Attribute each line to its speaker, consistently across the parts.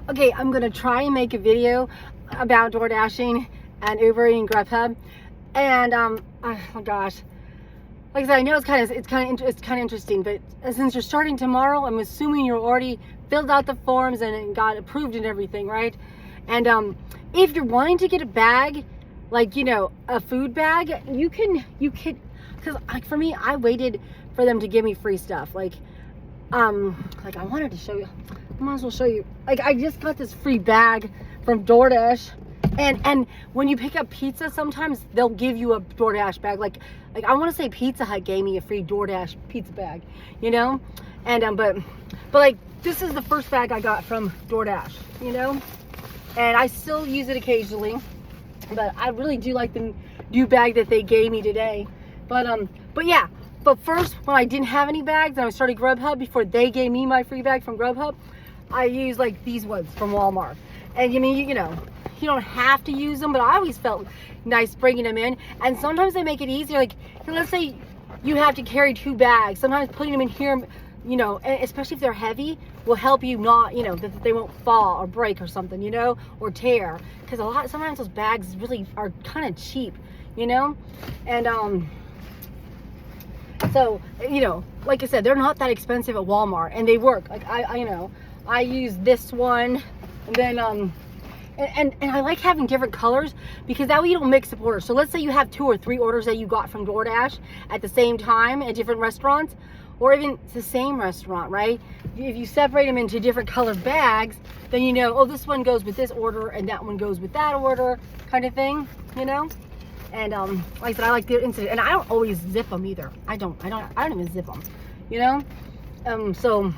Speaker 1: Okay, I'm gonna try and make a video about door dashing and Ubering and Grubhub, and oh my gosh, like I said, I know it's kind of interesting, but since you're starting tomorrow, I'm assuming you're already filled out the forms and got approved and everything, right? And if you're wanting to get a bag, like, you know, a food bag, you can, because like for me, I waited for them to give me free stuff. Like I wanted to show you. I might as well show you. Like, I just got this free bag from DoorDash, and when you pick up pizza, sometimes they'll give you a DoorDash bag. Like I want to say Pizza Hut gave me a free DoorDash pizza bag, you know, and but like this is the first bag I got from DoorDash, you know, and I still use it occasionally, but I really do like the new bag that they gave me today. But yeah. But first, when I didn't have any bags and I started Grubhub, before they gave me my free bag from Grubhub, I used like these ones from Walmart. And you mean, you know, you don't have to use them, but I always felt nice bringing them in. And sometimes they make it easier. Like, let's say you have to carry 2 bags. Sometimes putting them in here, you know, and especially if they're heavy, will help you not, you know, that they won't fall or break or something, you know, or tear. Because sometimes those bags really are kind of cheap, you know. And so, you know, like I said, they're not that expensive at Walmart, and they work. Like you know, I use this one, and then and I like having different colors, because that way you don't mix up orders. So let's say you have 2 or 3 orders that you got from DoorDash at the same time at different restaurants, or even it's the same restaurant, right? If you separate them into different colored bags, then you know, oh, this one goes with this order and that one goes with that order, kind of thing, you know. And like I said, I like the incident, and I don't always zip them either. I don't even zip them, you know. So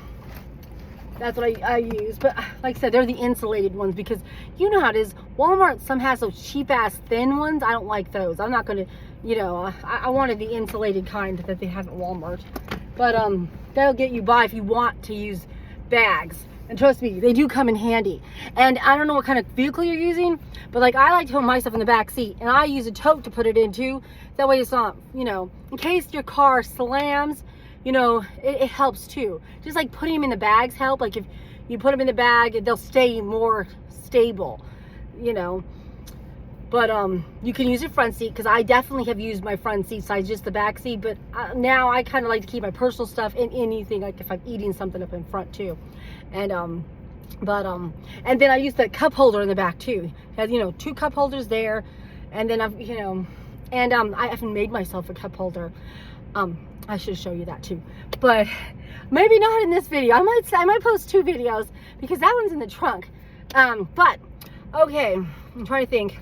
Speaker 1: that's what I use. But like I said, they're the insulated ones, because you know how it is. Walmart some has those cheap ass thin ones. I don't like those. I'm not gonna, you know, I wanted the insulated kind that they have at Walmart. But that'll get you by if you want to use bags. And trust me, they do come in handy. And I don't know what kind of vehicle you're using, but like I like to put my stuff in the back seat, and I use a tote to put it into. That way it's not, you know, in case your car slams, you know, it helps too. Just like putting them in the bags help. Like if you put them in the bag, they'll stay more stable, you know. But you can use your front seat, because I definitely have used my front seat size, just the back seat. But now I kind of like to keep my personal stuff in anything, like if I'm eating something up in front too. And and then I use the cup holder in the back too. It has, you know, 2 cup holders there, and then I've, you know, and I haven't made myself a cup holder. I should show you that too, but maybe not in this video. I might post 2 videos, because that one's in the trunk. But okay, I'm trying to think.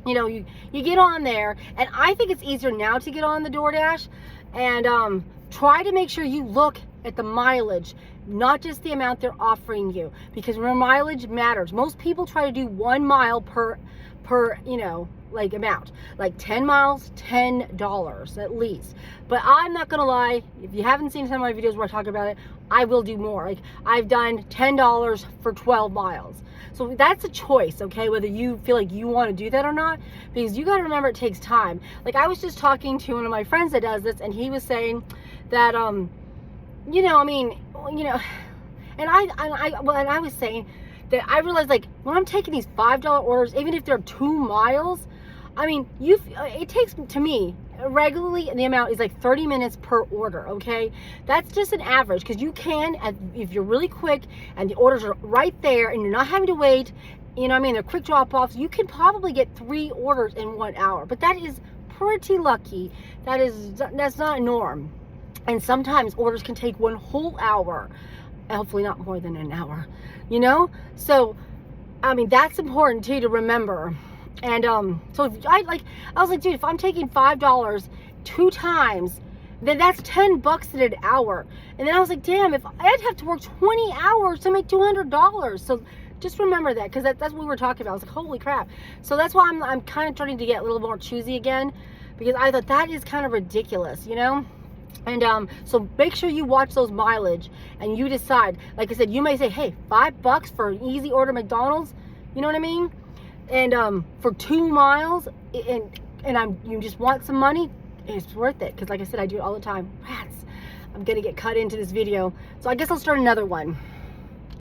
Speaker 1: You know, you get on there, and I think it's easier now to get on the DoorDash, and try to make sure you look at the mileage, not just the amount they're offering you, because remember, mileage matters. Most people try to do 1 mile per you know, like amount, like 10 miles, $10 at least. But I'm not gonna lie, if you haven't seen some of my videos where I talk about it, I will do more. Like I've done $10 for 12 miles. So that's a choice, okay, whether you feel like you want to do that or not, because you got to remember it takes time. Like I was just talking to one of my friends that does this, and he was saying that you know, I mean, you know, and I was saying that I realized, like, when I'm taking these $5 orders, even if they're 2 miles, I mean, it takes, to me, regularly, the amount is like 30 minutes per order, okay? That's just an average, because you can, if you're really quick and the orders are right there and you're not having to wait, you know what I mean, they're quick drop-offs, you can probably get 3 orders in 1 hour. But that is pretty lucky. That's not a norm. And sometimes orders can take 1 whole hour, hopefully not more than an hour, you know? So I mean, that's important too to remember. And so if I was like, dude, if I'm taking $5 2 times, then that's $10 in an hour. And then I was like, damn, if I'd have to work 20 hours to make $200. So just remember that, because that's what we were talking about. I was like, holy crap. So that's why I'm kind of starting to get a little more choosy again, because I thought that is kind of ridiculous, you know? And so make sure you watch those mileage and you decide. Like I said, you may say, hey, $5 for an easy order McDonald's, you know what I mean? And for 2 miles, and you just want some money, it's worth it. Because like I said, I do it all the time. Rats, I'm gonna get cut into this video, so I guess I'll start another one.